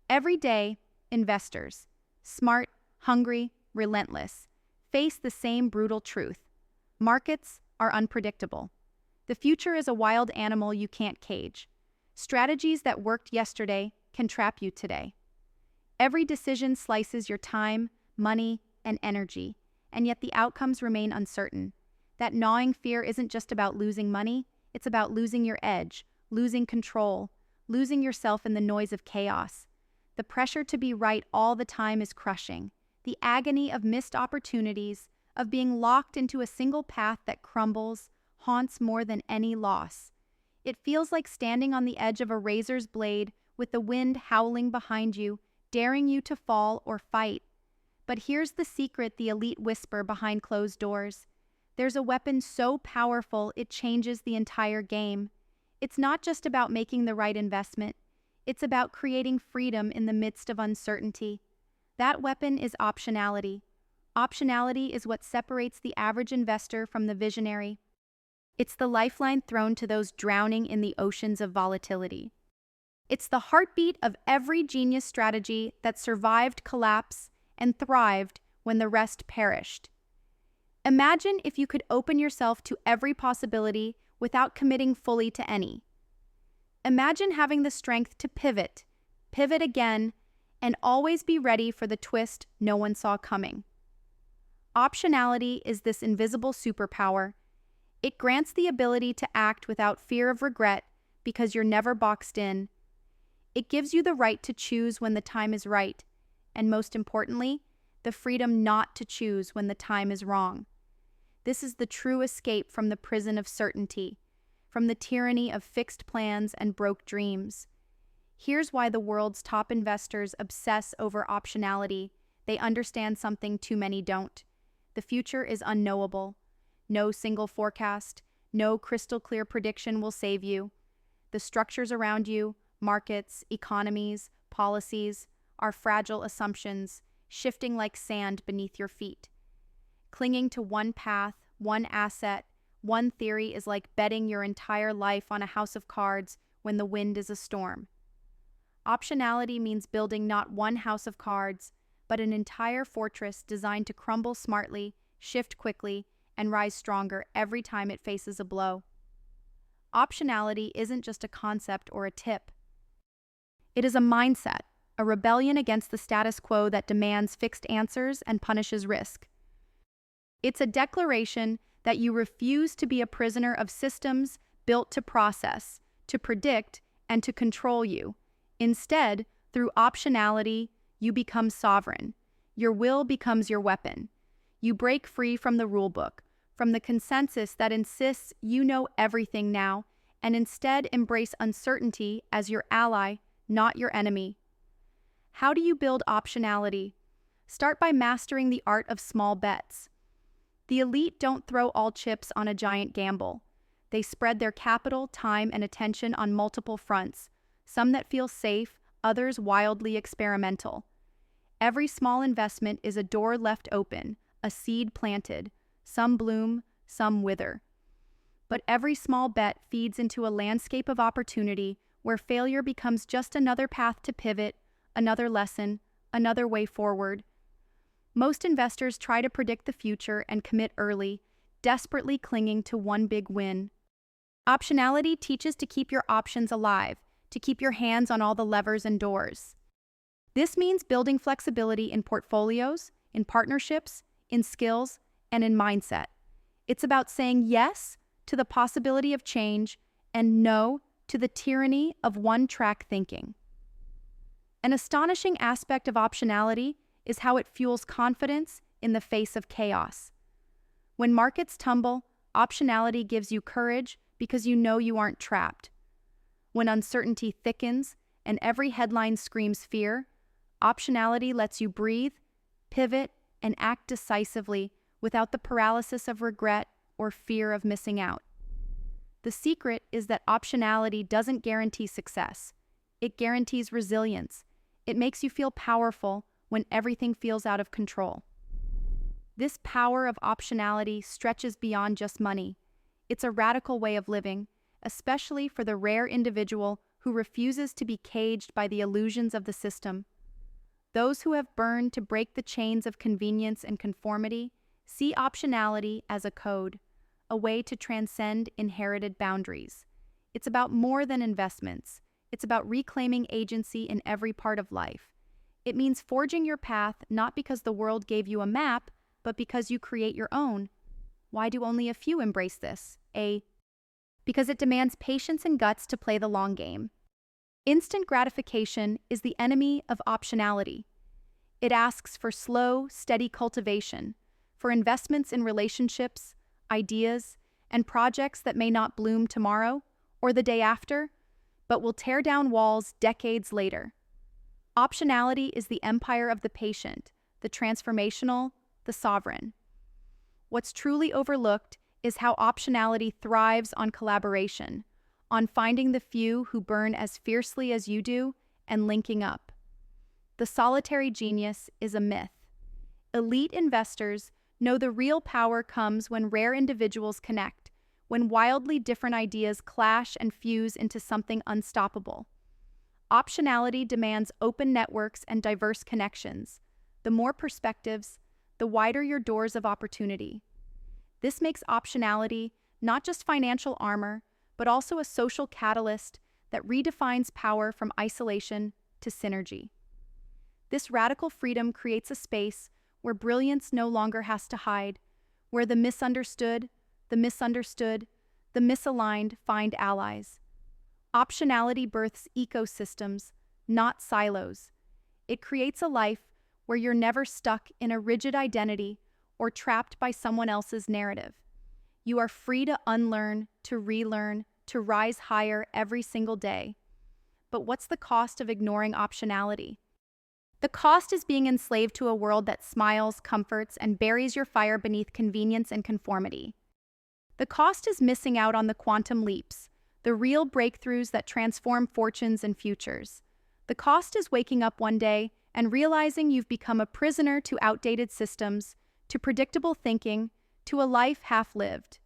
Every day, investors, smart, hungry, relentless, face the same brutal truth. Markets are unpredictable. The future is a wild animal you can't cage. Strategies that worked yesterday can trap you today. Every decision slices your time, money, and energy, and yet the outcomes remain uncertain. That gnawing fear isn't just about losing money, it's about losing your edge, losing control, losing yourself in the noise of chaos. The pressure to be right all the time is crushing. The agony of missed opportunities, of being locked into a single path that crumbles, haunts more than any loss. It feels like standing on the edge of a razor's blade with the wind howling behind you, daring you to fall or fight. But here's the secret the elite whisper behind closed doors. There's a weapon so powerful it changes the entire game. It's not just about making the right investment. It's about creating freedom in the midst of uncertainty. That weapon is optionality. Optionality is what separates the average investor from the visionary. It's the lifeline thrown to those drowning in the oceans of volatility. It's the heartbeat of every genius strategy that survived collapse and thrived when the rest perished. Imagine if you could open yourself to every possibility without committing fully to any. Imagine having the strength to pivot again, and always be ready for the twist no one saw coming. Optionality is this invisible superpower. It grants the ability to act without fear of regret because you're never boxed in. It gives you the right to choose when the time is right, and most importantly, the freedom not to choose when the time is wrong. This is the true escape from the prison of certainty, from the tyranny of fixed plans and broke dreams. Here's why the world's top investors obsess over optionality. They understand something too many don't. The future is unknowable. No single forecast, no crystal clear prediction will save you. The structures around you, markets, economies, policies, are fragile assumptions, shifting like sand beneath your feet. Clinging to one path, one asset, one theory is like betting your entire life on a house of cards when the wind is a storm. Optionality means building not one house of cards, but an entire fortress designed to crumble smartly, shift quickly, and rise stronger every time it faces a blow. Optionality isn't just a concept or a tip. It is a mindset, a rebellion against the status quo that demands fixed answers and punishes risk. It's a declaration that you refuse to be a prisoner of systems built to process, to predict, and to control you. Instead, through optionality, you become sovereign. Your will becomes your weapon. You break free from the rulebook, from the consensus that insists you know everything now, and instead embrace uncertainty as your ally, not your enemy. How do you build optionality? Start by mastering the art of small bets. The elite don't throw all chips on a giant gamble. They spread their capital, time, and attention on multiple fronts, some that feel safe, others wildly experimental. Every small investment is a door left open, a seed planted. Some bloom, some wither. But every small bet feeds into a landscape of opportunity where failure becomes just another path to pivot, another lesson, another way forward. Most investors try to predict the future and commit early, desperately clinging to one big win. Optionality teaches to keep your options alive, to keep your hands on all the levers and doors. This means building flexibility in portfolios, in partnerships, in skills, and in mindset. It's about saying yes to the possibility of change and no to the tyranny of one-track thinking. An astonishing aspect of optionality is how it fuels confidence in the face of chaos. When markets tumble, optionality gives you courage because you know you aren't trapped. When uncertainty thickens and every headline screams fear, optionality lets you breathe, pivot, and act decisively without the paralysis of regret or fear of missing out. The secret is that optionality doesn't guarantee success. It guarantees resilience. It makes you feel powerful when everything feels out of control. This power of optionality stretches beyond just money. It's a radical way of living, especially for the rare individual who refuses to be caged by the illusions of the system. Those who have burned to break the chains of convenience and conformity see optionality as a code, a way to transcend inherited boundaries. It's about more than investments. It's about reclaiming agency in every part of life. It means forging your path not because the world gave you a map, but because you create your own. Why do only a few embrace this? Because it demands patience and guts to play the long game. Instant gratification is the enemy of optionality. It asks for slow, steady cultivation, for investments in relationships, ideas, and projects that may not bloom tomorrow or the day after, but will tear down walls decades later. Optionality is the empire of the patient, the transformational, the sovereign. What's truly overlooked is how optionality thrives on collaboration, on finding the few who burn as fiercely as you do and linking up. The solitary genius is a myth. Elite investors know the real power comes when rare individuals connect, when wildly different ideas clash and fuse into something unstoppable. Optionality demands open networks and diverse connections. The more perspectives, the wider your doors of opportunity. This makes optionality not just financial armor, but also a social catalyst that redefines power from isolation to synergy. This radical freedom creates a space where brilliance no longer has to hide, where the misunderstood, the misaligned find allies. Optionality births ecosystems, not silos. It creates a life where you're never stuck in a rigid identity or trapped by someone else's narrative. You are free to unlearn, to relearn, to rise higher every single day. But what's the cost of ignoring optionality? The cost is being enslaved to a world that smiles, comforts, and buries your fire beneath convenience and conformity. The cost is missing out on the quantum leaps, the real breakthroughs that transform fortunes and futures. The cost is waking up one day and realizing you've become a prisoner to outdated systems, to predictable thinking, to a life half-lived.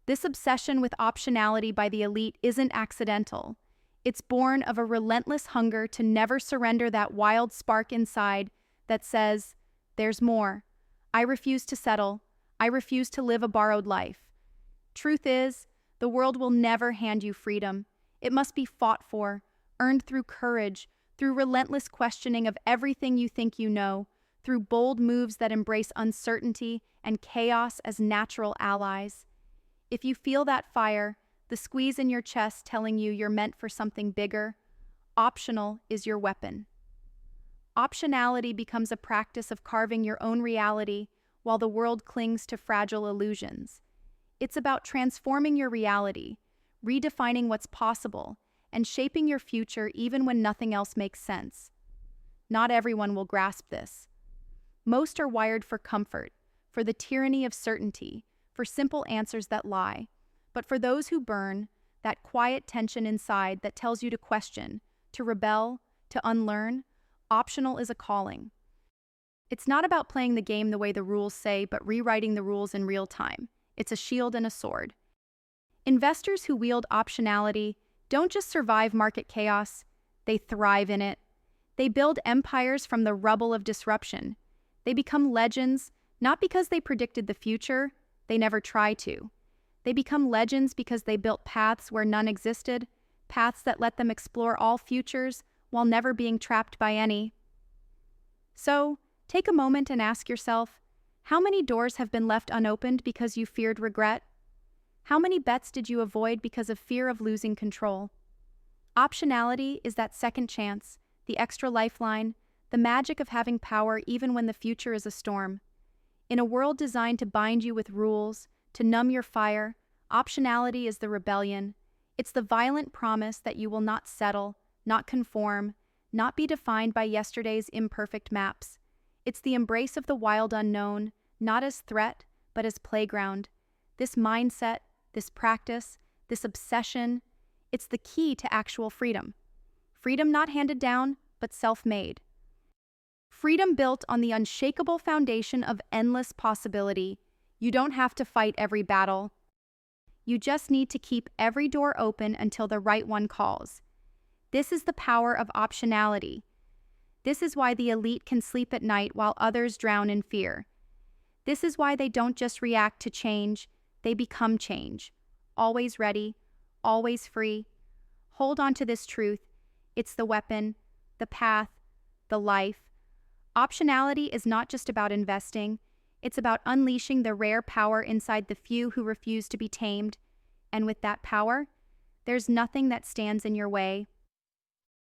This obsession with optionality by the elite isn't accidental. It's born of a relentless hunger to never surrender that wild spark inside that says, "There's more. I refuse to settle. I refuse to live a borrowed life." Truth is, the world will never hand you freedom. It must be fought for, earned through courage, through relentless questioning of everything you think you know, through bold moves that embrace uncertainty and chaos as natural allies. If you feel that fire, the squeeze in your chest telling you you're meant for something bigger, optional is your weapon. Optionality becomes a practice of carving your own reality while the world clings to fragile illusions. It's about transforming your reality, redefining what's possible, and shaping your future even when nothing else makes sense. Not everyone will grasp this. Most are wired for comfort, for the tyranny of certainty, for simple answers that lie. But for those who burn, that quiet tension inside that tells you to question, to rebel, to unlearn, optional is a calling. It's not about playing the game the way the rules say, but rewriting the rules in real time. It's a shield and a sword. Investors who wield optionality don't just survive market chaos, they thrive in it. They build empires from the rubble of disruption. They become legends, not because they predicted the future, they never try to. They become legends because they built paths where none existed, paths that let them explore all futures while never being trapped by any. So, take a moment and ask yourself, how many doors have been left unopened because you feared regret? How many bets did you avoid because of fear of losing control? Optionality is that second chance, the extra lifeline, the magic of having power even when the future is a storm. In a world designed to bind you with rules, to numb your fire, optionality is the rebellion. It's the violent promise that you will not settle, not conform, not be defined by yesterday's imperfect maps. It's the embrace of the wild unknown, not as threat, but as playground. This mindset, this practice, this obsession, it's the key to actual freedom. Freedom not handed down, but self-made. Freedom built on the unshakable foundation of endless possibility. You don't have to fight every battle. You just need to keep every door open until the right one calls. This is the power of optionality. This is why the elite can sleep at night while others drown in fear. This is why they don't just react to change, they become change. Always ready, always free. Hold on to this truth. It's the weapon, the path, the life. Optionality is not just about investing, it's about unleashing the rare power inside the few who refuse to be tamed. And with that power, there's nothing that stands in your way.